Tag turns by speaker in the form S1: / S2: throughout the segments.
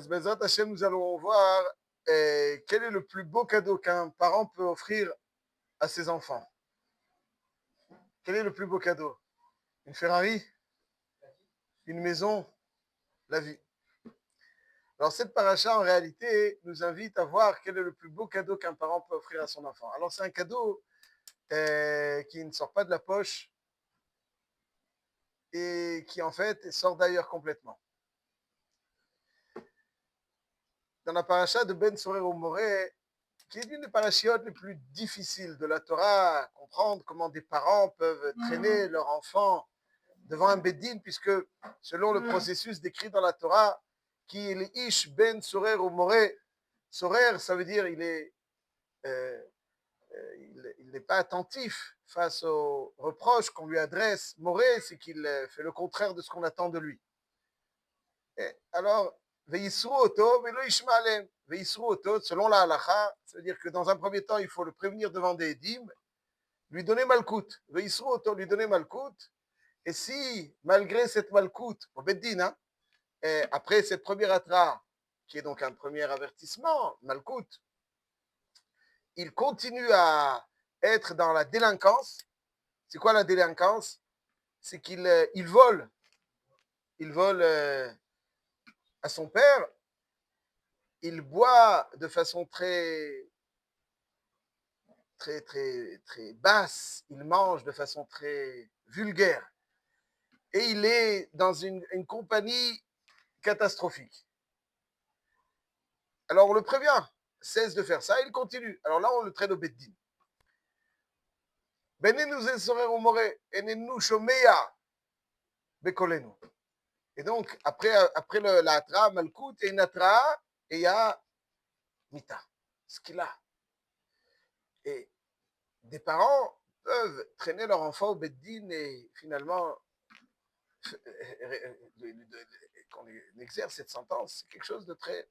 S1: Bezrat Hashem, nous allons voir quel est le plus beau cadeau qu'un parent peut offrir à ses enfants. Quel est le plus beau cadeau? Une Ferrari? Une maison? La vie. Alors cette paracha, en réalité, nous invite à voir quel est le plus beau cadeau qu'un parent peut offrir à son enfant. Alors c'est un cadeau qui ne sort pas de la poche et qui en fait sort d'ailleurs complètement. Dans la paracha de Ben Sorer au Moré, qui est l'une des parachiotes les plus difficiles de la Torah, comprendre comment des parents peuvent traîner leur enfant devant un beddin, puisque selon le processus décrit dans la Torah, qui est le ish ben sorer ou moré, sorer, ça veut dire euh, il n'est pas attentif face aux reproches qu'on lui adresse. Moré, c'est qu'il fait le contraire de ce qu'on attend de lui. Et alors, veillissou auto, velo ishmalem, veillissou auto, selon la halacha, ça veut dire que dans un premier temps, il faut le prévenir devant des dîmes, lui donner malkout, veillissou auto, lui donner malkout. Et si, malgré cette malcoute, au Beddin, hein, après cette première atra, qui est donc un premier avertissement, malcoute, il continue à être dans la délinquance. C'est quoi la délinquance? C'est qu'il vole. Il vole à son père. Il boit de façon très basse. Il mange de façon très vulgaire. Et il est dans une compagnie catastrophique. Alors on le prévient, cesse de faire ça, il continue. Alors là, on le traîne au Beddin. Benenu zesorer umore, enenu shomea bekolenu. Et donc, après la atra, malkout, et une atra, et il y a mita, ce qu'il a. Et des parents peuvent traîner leur enfant au Beddin et finalement, qu'on exerce cette sentence, c'est quelque chose de très.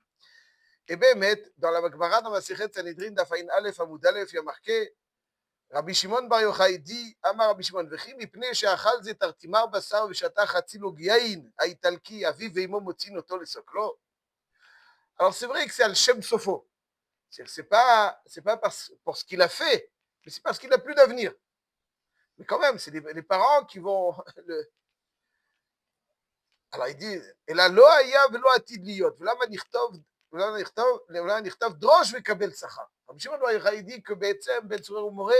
S1: Et bien, dans la Gemara, dans la Sechet Sanhedrin, d'Afaïn Aleph, Amoud Aleph, il y a marqué רבי שמעון בר יוחאי די, אמר רבי שמעון, וכי מפני שאכל זה תרתימר בשר ושתה חצי לוג יין, האיטלקי, אביו ואמו מוצאים אותו לסוקלו. Alors c'est vrai que c'est Al-Shem Sofo. C'est pas pour ce qu'il a fait, mais c'est parce qu'il n'a plus d'avenir. Mais quand même, c'est les parents qui vont. Alors il dit, et là, lo haya velo atid liyot, ולמה נכתב דרוש וקבל שכר. רבי שמעון בר יוחאי dit que בעצם בן צורר ומורה,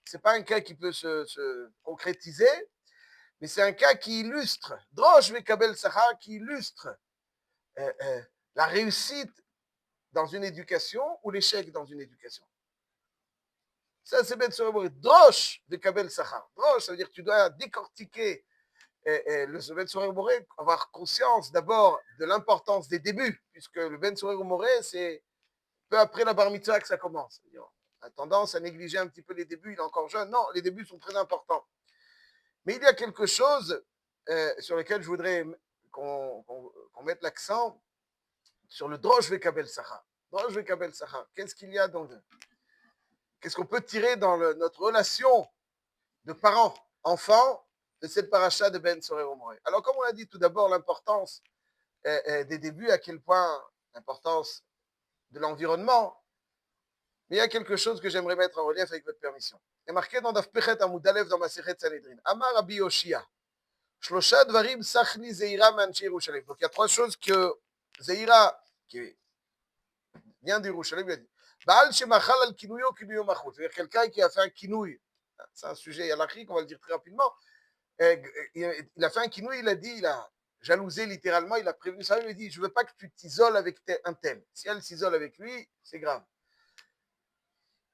S1: c'est pas un cas qui peut se concrétiser, mais c'est un cas qui illustre, Drosh Vekabel Sahar, qui illustre la réussite dans une éducation ou l'échec dans une éducation. Ça, c'est Ben Soremori. Drosh Vekabel Sahar. Drosh, ça veut dire que tu dois décortiquer le Ben Soremori, avoir conscience d'abord de l'importance des débuts, puisque le Ben Soremori, c'est peu après la bar mitzvah que ça commence. On a tendance à négliger un petit peu les débuts, il est encore jeune. Non, les débuts sont très importants. Mais il y a quelque chose sur lequel je voudrais qu'on mette l'accent, sur le Drosh Vekabel Sahar. Drosh Vekabel Sahar. Qu'est-ce qu'il y a dans qu'est-ce qu'on peut tirer dans notre relation de parents-enfants de cette paracha de Ben Sorer Omore? Alors, comme on a dit tout d'abord, l'importance des débuts, à quel point l'importance de l'environnement, mais il y a quelque chose que j'aimerais mettre en relief avec votre permission. Il est marqué dans Daf Pechet Amud Aleph dans Masechet Sanhedrin. Amar Rabbi Yoshia. Shlosha dvarim sachni zeira manchi Yerushalayim. Donc il y a trois choses que Zeira, qui vient d'Yerushalayim, lui a dit. Baal shemachal al kinuyo kinuyo machut. C'est-à-dire quelqu'un qui a fait un kinouï. C'est un sujet yalachique, on va le dire très rapidement. Il a fait un kinouï, il a dit, il a jalousé littéralement, il a prévenu ça, il lui a dit, je ne veux pas que tu t'isoles avec un tel. Si elle s'isole avec lui, c'est grave.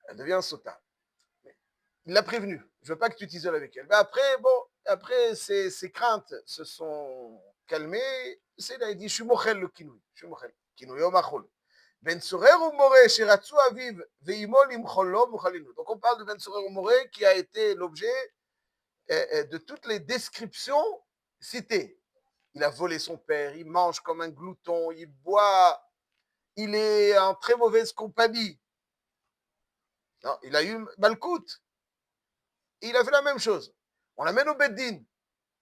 S1: Elle devient sota. Il l'a prévenu, je ne veux pas que tu t'isoles avec elle. Mais après, ses craintes se sont calmées. C'est là, il dit, je suis mochel le kinouï. Je suis mochel. Kinouï au machol. Ben Sorer ou Moré, Shiratsu Aviv, Veimo Limcholo, Mochalinu. Donc on parle de Ben Sorer ou Moré qui a été l'objet de toutes les descriptions citées. Il a volé son père, il mange comme un glouton, il boit, il est en très mauvaise compagnie. Non, il a eu Malkout. Il a fait la même chose. On l'amène au Beddin,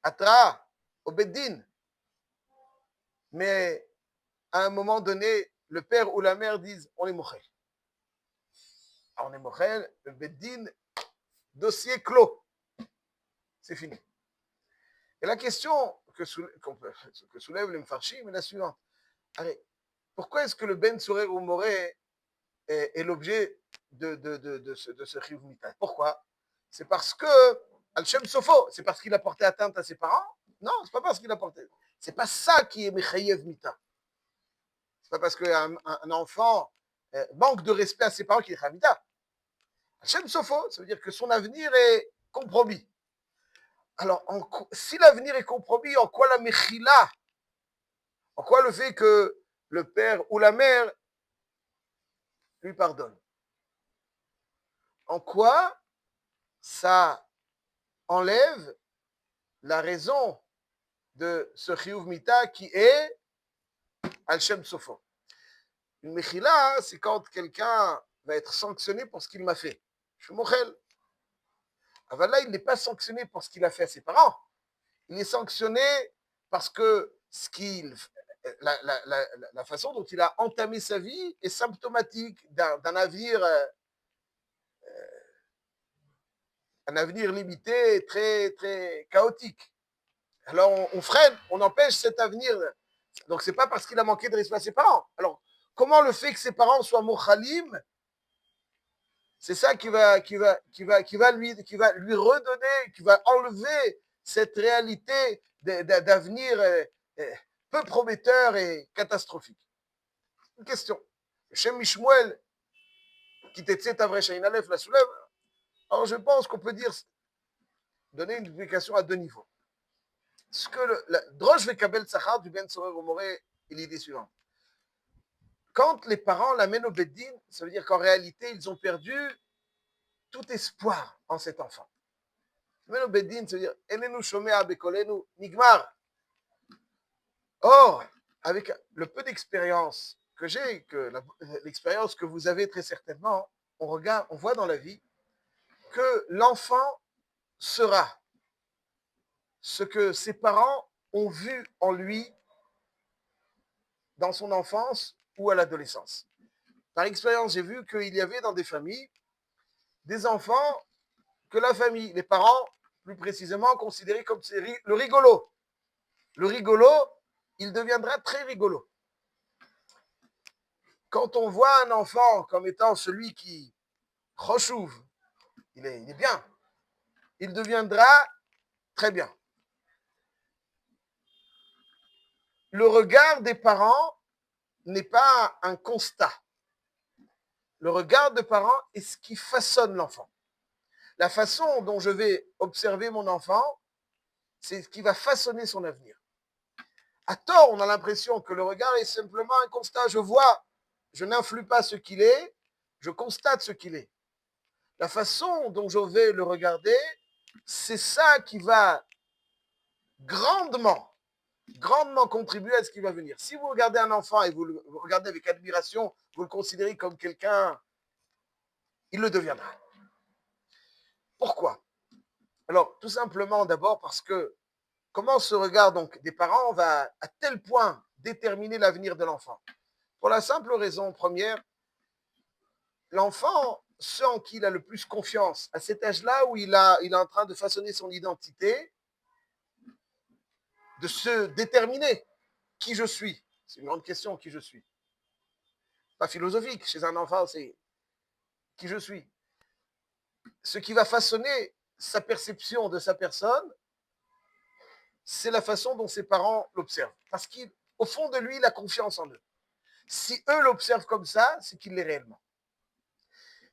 S1: Atra, au Beddin. Mais à un moment donné, le père ou la mère disent on est mochel. Alors on est mochel, le beddin, dossier clos. C'est fini. Et la question que soulève les Mfarshim est la suivante. Allez, pourquoi est-ce que le Ben Sorer ou Moré est l'objet de ce Chiyuv Mita? Pourquoi? C'est parce que Al-Shem Sofo, c'est parce qu'il a porté atteinte à ses parents? Non, c'est pas parce qu'il a porté. C'est pas ça qui est Mechayev Mita. C'est pas parce qu'un enfant manque de respect à ses parents qu'il est Chavita. Al-Shem Sofo, ça veut dire que son avenir est compromis. Alors, si l'avenir est compromis, en quoi la Mechila? En quoi le fait que le père ou la mère lui pardonne? En quoi ça enlève la raison de ce chiyuv mita qui est al-shem sofo? Une mechila, c'est quand quelqu'un va être sanctionné pour ce qu'il m'a fait. Je suis mochel. Alors là, il n'est pas sanctionné pour ce qu'il a fait à ses parents. Il est sanctionné parce que la façon dont il a entamé sa vie est symptomatique d'un avenir limité, très, très chaotique. Alors on freine, on empêche cet avenir. Donc c'est pas parce qu'il a manqué de respect à ses parents. Alors comment le fait que ses parents soient mochalim, c'est ça qui va lui redonner, qui va enlever cette réalité d'avenir peu prometteur et catastrophique. Une question. Shem Mishmuel, qui t'était ta vraie Shain Aleph, la soulève. Alors je pense qu'on peut donner une explication à deux niveaux. Ce que le Drosh Vekabel Tzachar du Ben Sorer Omoré est l'idée suivante. Quand les parents l'amènent au Beddin, ça veut dire qu'en réalité, ils ont perdu tout espoir en cet enfant. L'amènent au Beddin, ça veut dire Enenu Shomea Bekolenu Nigmar. Or, avec le peu d'expérience que j'ai, l'expérience que vous avez très certainement, on voit dans la vie que l'enfant sera ce que ses parents ont vu en lui dans son enfance ou à l'adolescence. Par expérience, j'ai vu qu'il y avait dans des familles des enfants que la famille, les parents, plus précisément, considéraient comme le rigolo. Le rigolo, il deviendra très rigolo. Quand on voit un enfant comme étant celui qui rechouve, il est bien, il deviendra très bien. Le regard des parents n'est pas un constat. Le regard des parents est ce qui façonne l'enfant. La façon dont je vais observer mon enfant, c'est ce qui va façonner son avenir. À tort, on a l'impression que le regard est simplement un constat. Je vois, je n'influe pas ce qu'il est, je constate ce qu'il est. La façon dont je vais le regarder, c'est ça qui va grandement contribuer à ce qui va venir. Si vous regardez un enfant et vous le regardez avec admiration, vous le considérez comme quelqu'un, il le deviendra. Pourquoi? Alors, tout simplement d'abord parce que comment ce regard donc des parents va à tel point déterminer l'avenir de l'enfant? Pour la simple raison première, l'enfant, ce en qui il a le plus confiance, à cet âge-là où il est en train de façonner son identité, de se déterminer qui je suis. C'est une grande question, qui je suis. Pas philosophique, chez un enfant, c'est qui je suis. Ce qui va façonner sa perception de sa personne, c'est la façon dont ses parents l'observent. Parce qu'au fond de lui, il a confiance en eux. Si eux l'observent comme ça, c'est qu'il l'est réellement.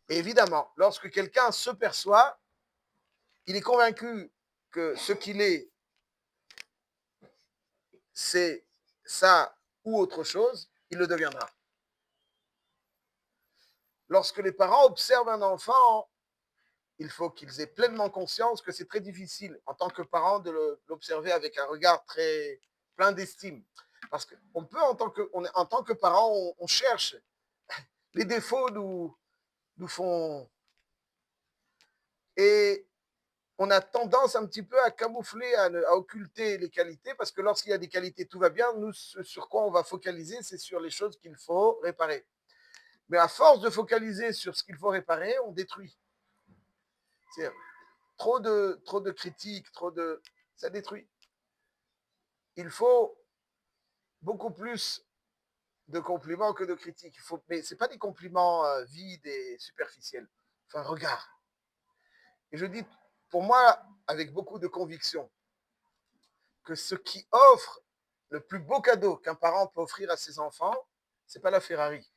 S1: Et évidemment, lorsque quelqu'un se perçoit, il est convaincu que ce qu'il est, c'est ça ou autre chose, il le deviendra. Lorsque les parents observent un enfant, il faut qu'ils aient pleinement conscience que c'est très difficile en tant que parent de l'observer avec un regard très plein d'estime. Parce qu'on peut, en tant que parent, on cherche les défauts nous font. Et on a tendance un petit peu à camoufler, à occulter les qualités, parce que lorsqu'il y a des qualités, tout va bien. Nous, ce sur quoi on va focaliser, c'est sur les choses qu'il faut réparer. Mais à force de focaliser sur ce qu'il faut réparer, on détruit. C'est trop de critiques, ça détruit. Il faut beaucoup plus de compliments que de critiques. Mais ce n'est pas des compliments vides et superficiels. Enfin, regarde. Et je dis, pour moi, avec beaucoup de conviction, que ce qui offre le plus beau cadeau qu'un parent peut offrir à ses enfants, ce n'est pas la Ferrari.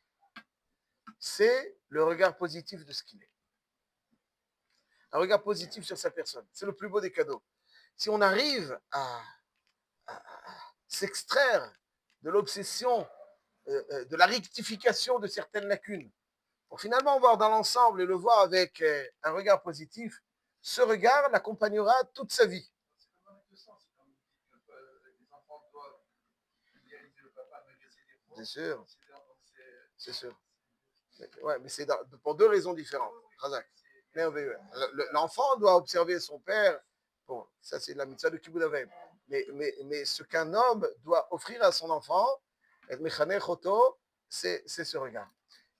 S1: C'est le regard positif de ce qu'il est. Un regard positif sur sa personne. C'est le plus beau des cadeaux. Si on arrive à s'extraire de l'obsession, de la rectification de certaines lacunes, pour finalement voir dans l'ensemble et le voir avec un regard positif, ce regard l'accompagnera toute sa vie. C'est sûr. C'est sûr. Ouais, mais c'est pour deux raisons différentes. L'enfant doit observer son père. Bon, ça c'est la mitzvah de Kibbout Avim. Mais ce qu'un homme doit offrir à son enfant, c'est ce regard.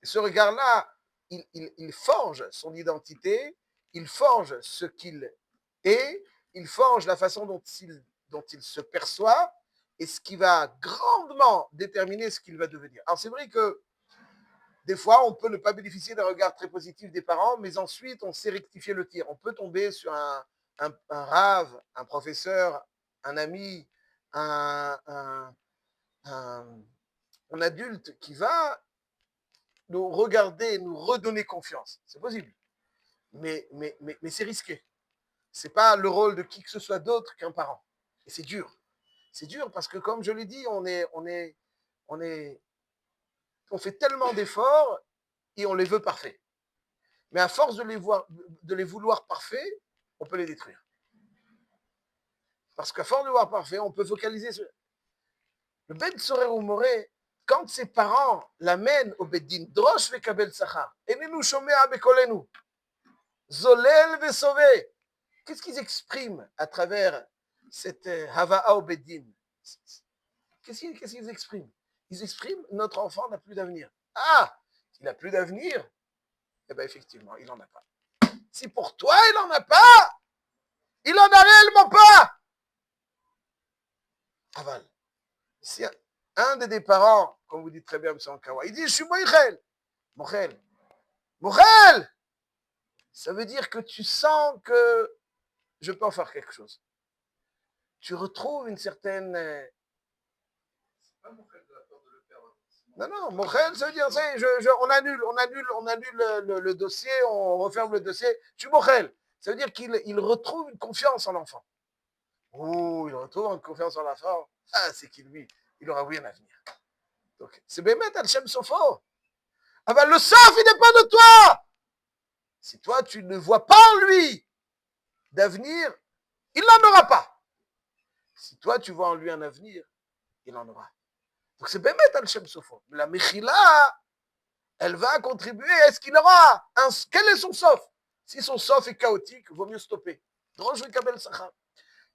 S1: Et ce regard-là, il forge son identité, il forge ce qu'il est, il forge la façon dont il se perçoit, et ce qui va grandement déterminer ce qu'il va devenir. Alors c'est vrai que des fois, on peut ne pas bénéficier d'un regard très positif des parents, mais ensuite, on sait rectifier le tir. On peut tomber sur un rave, un professeur, un ami, un adulte qui va nous regarder, nous redonner confiance. C'est possible. Mais c'est risqué. Ce n'est pas le rôle de qui que ce soit d'autre qu'un parent. Et c'est dur. C'est dur parce que, comme je l'ai dit, on fait tellement d'efforts et on les veut parfaits. Mais à force de les vouloir parfaits, on peut les détruire. Parce qu'à force de les voir parfaits, on peut focaliser sur... Le Ben Tzorer ou Moré, quand ses parents l'amènent au Beddin, Drosh vekabel sachar, enenu shomea bekolenu, zolel vesové, qu'est-ce qu'ils expriment à travers cette Hava'a au Beddin? Qu'est-ce qu'ils expriment? Ils expriment notre enfant n'a plus d'avenir. Ah, il n'a plus d'avenir? Eh bien, effectivement, il n'en a pas. Si pour toi, il n'en a pas, il n'en a réellement pas. Aval. Si un des parents, comme vous dites très bien, M. Ankawa, il dit, je suis Moïchel. Mochel. Mochel. Ça veut dire que tu sens que je peux en faire quelque chose. Tu retrouves une certaine... Non, Mochel, ça veut dire, on annule le dossier, on referme le dossier. Je suis Mochel. Ça veut dire qu'il retrouve une confiance en l'enfant. Oh, il retrouve une confiance en l'enfant. Ah, c'est qu'il, lui, il aura oui un avenir. Donc, c'est Bémet Al-Shem Sofo. Ah ben, le Sof, il dépend de toi. Si toi, tu ne vois pas en lui d'avenir, il n'en aura pas. Si toi, tu vois en lui un avenir, il en aura. Donc, c'est Bémet Al-Shem Sofo. La Mechila, elle va contribuer à ce qu'il aura un... Quel est son Sof? Si son Sof est chaotique, il vaut mieux stopper. Drosh Kabel Sachar.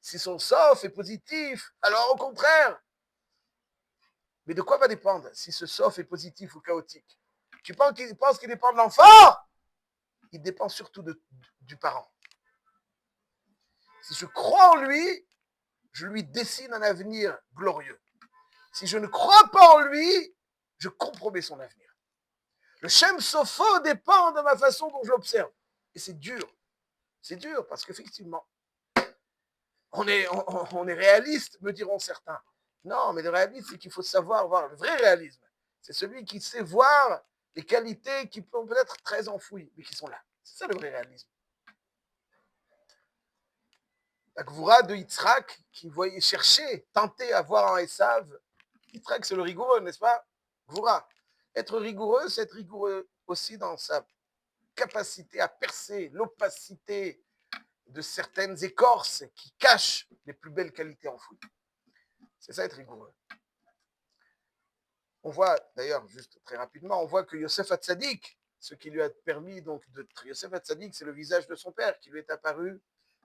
S1: Si son Sof est positif, alors au contraire. Mais de quoi va dépendre si ce Sof est positif ou chaotique? Tu penses qu'il dépend de l'enfant? Il dépend surtout du parent. Si je crois en lui, je lui dessine un avenir glorieux. Si je ne crois pas en lui, je compromets son avenir. Le Shem Sofo dépend de ma façon dont je l'observe. Et c'est dur. C'est dur parce qu'effectivement, on est réaliste, me diront certains. Non, mais le réalisme, c'est qu'il faut savoir voir le vrai réalisme. C'est celui qui sait voir les qualités qui peuvent être très enfouies, mais qui sont là. C'est ça le vrai réalisme. La Gvoura de Yitzhak, qui voyait chercher, tenter à voir en Esav. Yitzhak, c'est le rigoureux, n'est-ce pas? Gvoura. Être rigoureux, c'est être rigoureux aussi dans sa capacité à percer l'opacité de certaines écorces qui cachent les plus belles qualités enfouies. C'est ça être rigoureux. On voit, d'ailleurs, juste très rapidement, on voit que Yosef Hatzadik, ce qui lui a permis donc de... Yosef Hatzadik, c'est le visage de son père qui lui est apparu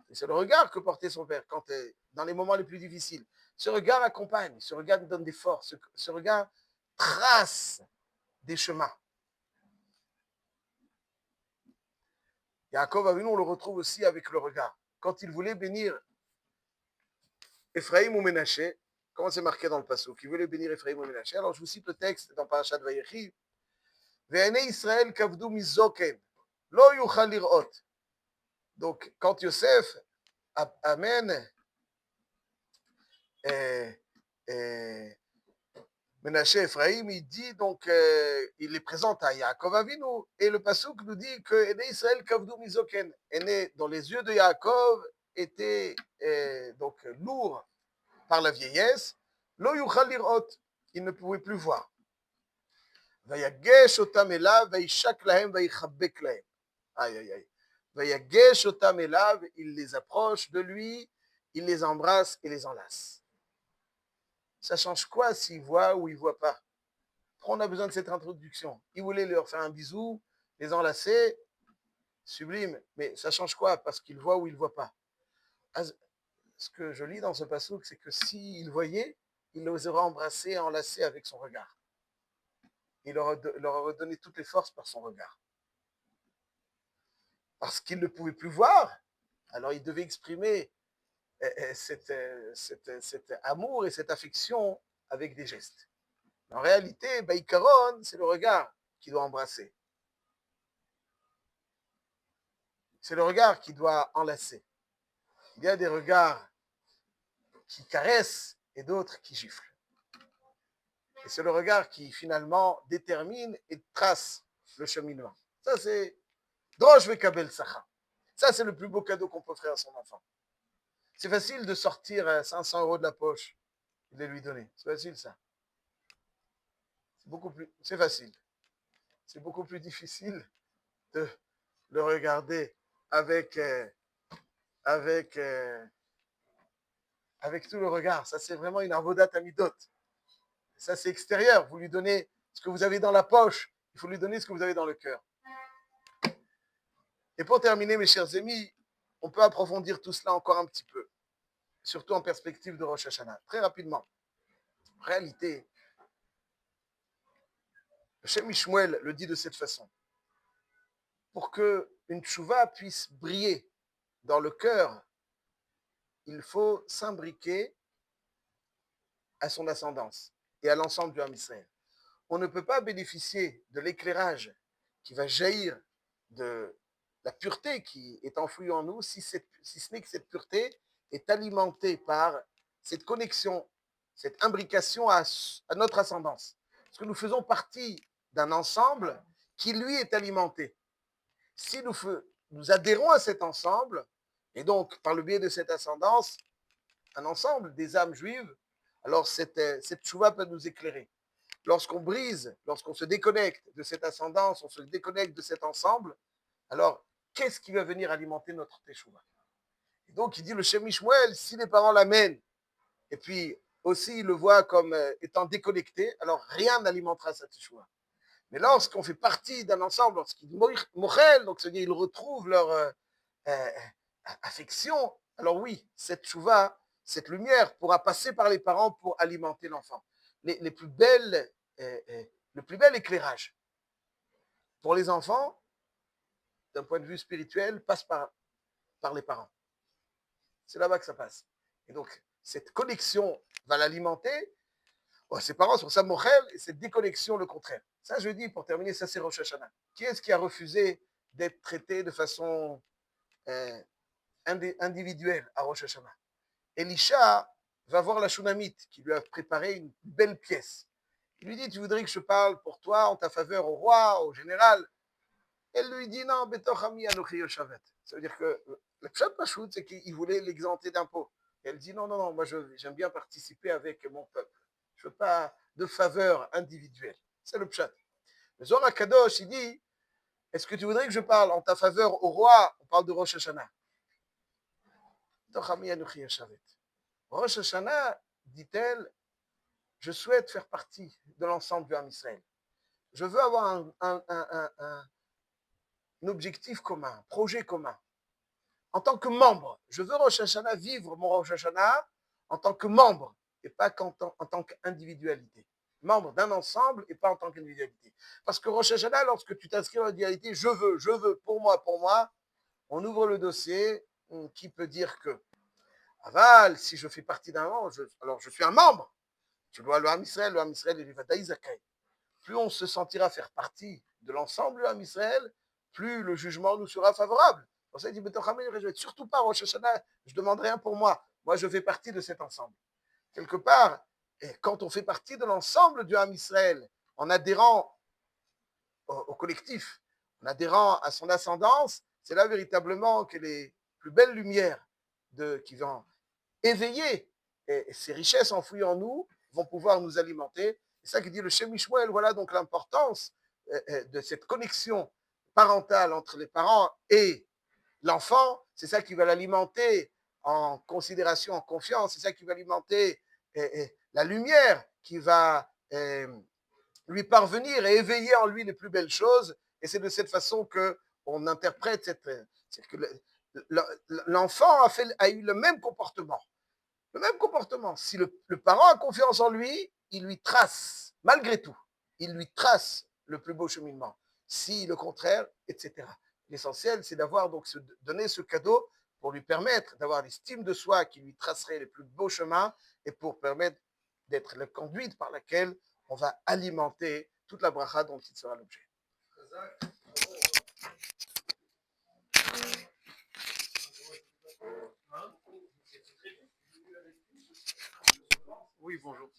S1: Et c'est le regard que portait son père quand, dans les moments les plus difficiles. Ce regard accompagne, ce regard nous donne des forces, ce regard trace des chemins. Yaakov Avinu, on le retrouve aussi avec le regard. Quand il voulait bénir Ephraim ou Ménaché, comment c'est marqué dans le passage, qu'il voulait bénir Ephraim ou Ménaché. Alors je vous cite le texte dans Parashat Vayechi. Ve'ene Israël kavdu mizoken, lo yuchal lirot. Donc quand Yosef amène Ménaché Ephraim, il dit donc, il les présente à Yaakov Avinu, et le pasuk nous dit que Ene Israël kavdu mizoken, Ene, dans les yeux de Yaakov, était donc lourd par la vieillesse, lo yuchal lirot, il ne pouvait plus voir. Vayagesh otam elav, vayishak lahem, vayichabek lahem. Aïe, aïe, aïe. Vayagesh otam elav, il les approche de lui, il les embrasse et les enlace. Ça change quoi s'il voit ou il ne voit pas? Pourquoi on a besoin de cette introduction? Il voulait leur faire un bisou, les enlacer, sublime, mais ça change quoi? Parce qu'il voit ou il ne voit pas. Ce que je lis dans ce passage, c'est que s'il voyait, il les aurait embrassés et enlacés avec son regard. Il leur aurait donné toutes les forces par son regard. Parce qu'il ne pouvait plus voir, alors il devait exprimer cet amour et cette affection avec des gestes. En réalité, Baïkaron, c'est le regard qui doit embrasser. C'est le regard qui doit enlacer. Il y a des regards qui caressent et d'autres qui giflent. Et c'est le regard qui finalement détermine et trace le cheminement. Ça, c'est Drosh Vekabel Sacha. Ça, c'est le plus beau cadeau qu'on peut faire à son enfant. C'est facile de sortir 500 euros de la poche et de les lui donner. C'est facile, ça. C'est facile. C'est beaucoup plus difficile de le regarder avec tout le regard. Ça, c'est vraiment une avodat amidot. Ça, c'est extérieur. Vous lui donnez ce que vous avez dans la poche. Il faut lui donner ce que vous avez dans le cœur. Et pour terminer, mes chers amis, on peut approfondir tout cela encore un petit peu, surtout en perspective de Rosh Hashanah. Très rapidement. En réalité, le Shem Mishmuel le dit de cette façon. Pour qu'une tchouva puisse briller dans le cœur, il faut s'imbriquer à son ascendance et à l'ensemble du Ham Israël. On ne peut pas bénéficier de l'éclairage qui va jaillir de la pureté qui est enfouie en nous si ce n'est que cette pureté est alimentée par cette connexion, cette imbrication à notre ascendance. Parce que nous faisons partie d'un ensemble qui, lui, est alimenté. Si nous adhérons à cet ensemble, et donc par le biais de cette ascendance, un ensemble des âmes juives, alors cette tchouva peut nous éclairer. Lorsqu'on brise, lorsqu'on se déconnecte de cette ascendance, on se déconnecte de cet ensemble, alors qu'est-ce qui va venir alimenter notre teshuva? Et donc il dit le Shem Mishmuel, si les parents l'amènent, et puis aussi ils le voient comme étant déconnecté, alors rien n'alimentera sa teshuva. Mais lorsqu'on fait partie d'un ensemble, lorsqu'ils mochel, donc c'est-à-dire ils retrouvent leur affection, alors oui, cette teshuva, cette lumière pourra passer par les parents pour alimenter l'enfant. Le plus bel éclairage pour les enfants, d'un point de vue spirituel, passe par les parents. C'est là-bas que ça passe. Et donc, cette connexion va l'alimenter. Oh, ses parents sont ça mochel, et cette déconnexion, le contraire. Ça, je dis, pour terminer, ça c'est Rosh Hashanah. Qui est-ce qui a refusé d'être traité de façon individuelle à Rosh Hashanah? Elisha va voir la Shunamite qui lui a préparé une belle pièce. Il lui dit, tu voudrais que je parle pour toi, en ta faveur au roi, au général? Elle lui dit, non, betochami anochi yoshavet. Ça veut dire que le pshat pachout, c'est qu'il voulait l'exempter d'impôt. Elle dit, non, non, non, moi j'aime bien participer avec mon peuple. Je ne veux pas de faveur individuelle. C'est le pshat. Le Zohar Kadosh, il dit, est-ce que tu voudrais que je parle en ta faveur au roi? On parle de Rosh Hashanah. Betochami anochi yoshavet. Rosh Hashanah, dit-elle, je souhaite faire partie de l'ensemble du Ham Israël. Je veux avoir un objectif commun, un projet commun. en tant que membre. Je veux Rosh Hashanah vivre mon Rosh Hashanah en tant que membre et pas en tant qu'individualité. Membre d'un ensemble et pas en tant qu'individualité. Parce que Rosh Hashanah, lorsque tu t'inscris en individualité, je veux, pour moi, on ouvre le dossier, qui peut dire que, aval, si je fais partie d'un membre, alors je suis un membre. Tu dois le Ham Israël, il va Zakai. Plus on se sentira faire partie de l'ensemble du Ham Israël, plus le jugement nous sera favorable. Pour ça, il dit, je vais surtout pas Rosh Hashanah, je ne demande rien pour moi. Moi, je fais partie de cet ensemble. Quelque part, et quand on fait partie de l'ensemble du Ham Israël, en adhérant au collectif, en adhérant à son ascendance, c'est là véritablement que les plus belles lumières qui vont éveiller et ces richesses enfouies en nous vont pouvoir nous alimenter. C'est ça qui dit le Shem Mishmuel. Voilà donc l'importance de cette connexion parentale entre les parents et l'enfant. C'est ça qui va l'alimenter en considération, en confiance. C'est ça qui va alimenter la lumière qui va lui parvenir et éveiller en lui les plus belles choses. Et c'est de cette façon que on interprète que l'enfant a eu le même comportement. Le même comportement. Si le parent a confiance en lui, il lui trace, malgré tout, il lui trace le plus beau cheminement. Si le contraire, etc. L'essentiel, c'est d'avoir donc donné ce cadeau pour lui permettre d'avoir l'estime de soi qui lui tracerait les plus beaux chemins et pour permettre d'être la conduite par laquelle on va alimenter toute la bracha dont il sera l'objet. Oui, bonjour.